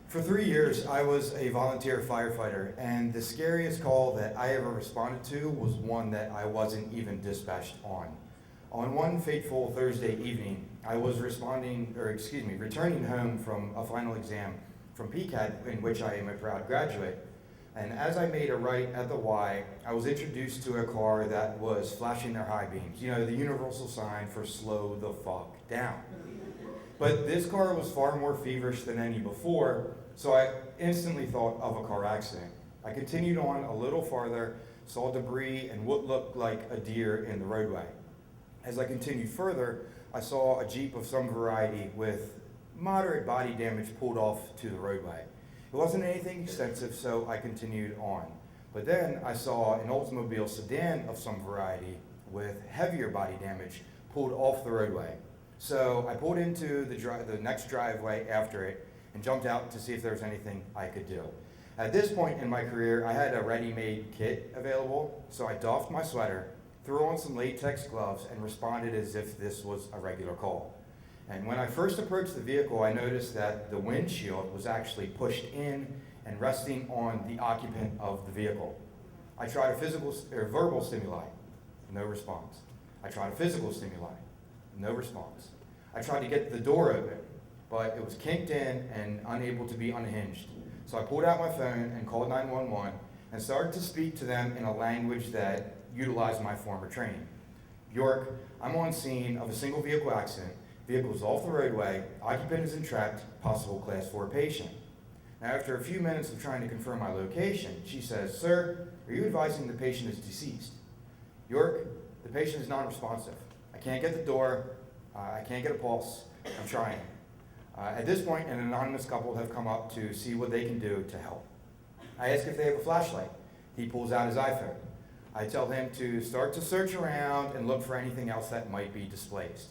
For 3 years, I was a volunteer firefighter, and the scariest call that I ever responded to was one that I wasn't even dispatched on. On one fateful Thursday evening, I was returning home from a final exam from PCAT, in which I am a proud graduate. And as I made a right at the Y, I was introduced to a car that was flashing their high beams. You know, the universal sign for slow the fuck down. But this car was far more feverish than any before, so I instantly thought of a car accident. I continued on a little farther, saw debris and what looked like a deer in the roadway. As I continued further, I saw a Jeep of some variety with moderate body damage pulled off to the roadway. It wasn't anything extensive, so I continued on. But then I saw an Oldsmobile sedan of some variety with heavier body damage pulled off the roadway. So I pulled into the next driveway after it and jumped out to see if there was anything I could do. At this point in my career, I had a ready-made kit available, so I doffed my sweater, threw on some latex gloves, and responded as if this was a regular call. And when I first approached the vehicle, I noticed that the windshield was actually pushed in and resting on the occupant of the vehicle. I tried a verbal stimuli, no response. I tried a physical stimuli, no response. I tried to get the door open, but it was kinked in and unable to be unhinged. So I pulled out my phone and called 911 and started to speak to them in a language that utilized my former training. York, I'm on scene of a single vehicle accident. Vehicle is off the roadway, occupant is entrapped, possible class 4 patient. Now after a few minutes of trying to confirm my location, she says, "Sir, are you advising the patient is deceased?" York, the patient is non-responsive. I can't get the door, I can't get a pulse, I'm trying. At this point, an anonymous couple have come up to see what they can do to help. I ask if they have a flashlight. He pulls out his iPhone. I tell him to start to search around and look for anything else that might be displaced.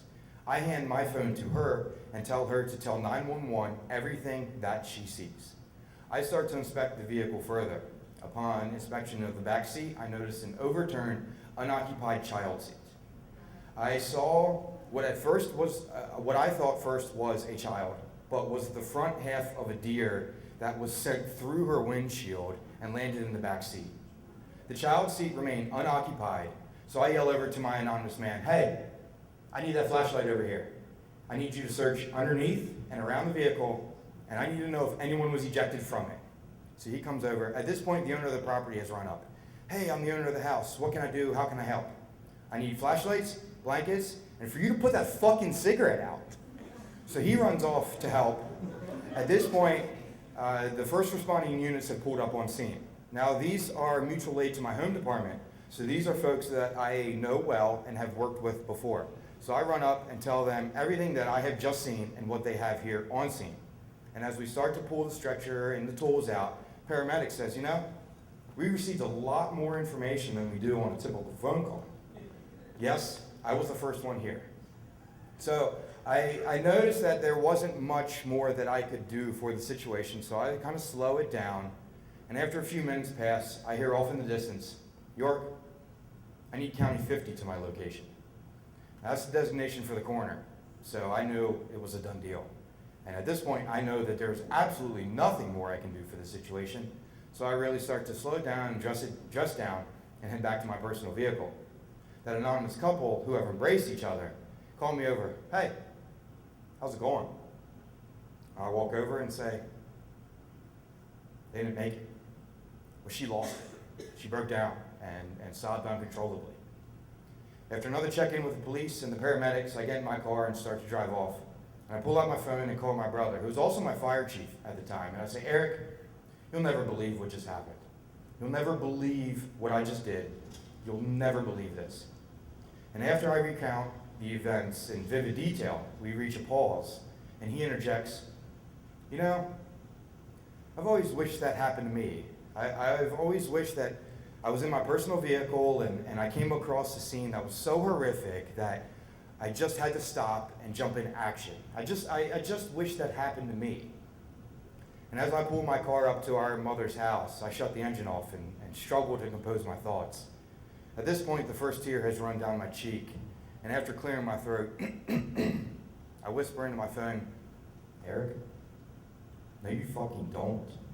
I hand my phone to her and tell her to tell 911 everything that she sees. I start to inspect the vehicle further. Upon inspection of the back seat, I noticed an overturned, unoccupied child seat. I saw what I thought first was a child, but was the front half of a deer that was sent through her windshield and landed in the back seat. The child seat remained unoccupied, so I yell over to my anonymous man, "Hey, I need that flashlight over here. I need you to search underneath and around the vehicle, and I need to know if anyone was ejected from it." So he comes over. At this point, the owner of the property has run up. "Hey, I'm the owner of the house. What can I do? How can I help?" "I need flashlights, blankets, and for you to put that fucking cigarette out." So he runs off to help. At this point, the first responding units have pulled up on scene. Now, these are mutual aid to my home department, so these are folks that I know well and have worked with before. So I run up and tell them everything that I have just seen and what they have here on scene. And as we start to pull the stretcher and the tools out, paramedic says, "We received a lot more information than we do on a typical phone call." Yes, I was the first one here. So I noticed that there wasn't much more that I could do for the situation, so I kind of slow it down. And after a few minutes pass, I hear off in the distance, "York, I need County 50 to my location." That's the designation for the coroner, so I knew it was a done deal. And at this point, I know that there's absolutely nothing more I can do for the situation, so I really start to slow it down and dress down and head back to my personal vehicle. That anonymous couple, who have embraced each other, called me over, "Hey, how's it going?" I walk over and say, "They didn't make it. Well, she lost it. She broke down and sobbed uncontrollably." After another check-in with the police and the paramedics, I get in my car and start to drive off. And I pull out my phone and call my brother, who was also my fire chief at the time. And I say, "Eric, you'll never believe what just happened. You'll never believe what I just did. You'll never believe this." And after I recount the events in vivid detail, we reach a pause. And he interjects, "I've always wished that happened to me. I've always wished that I was in my personal vehicle and I came across a scene that was so horrific that I just had to stop and jump into action. I just wish that happened to me." And as I pull my car up to our mother's house, I shut the engine off and struggle to compose my thoughts. At this point, the first tear has run down my cheek, and after clearing my throat, I whisper into my phone, "Eric, No, you fucking don't.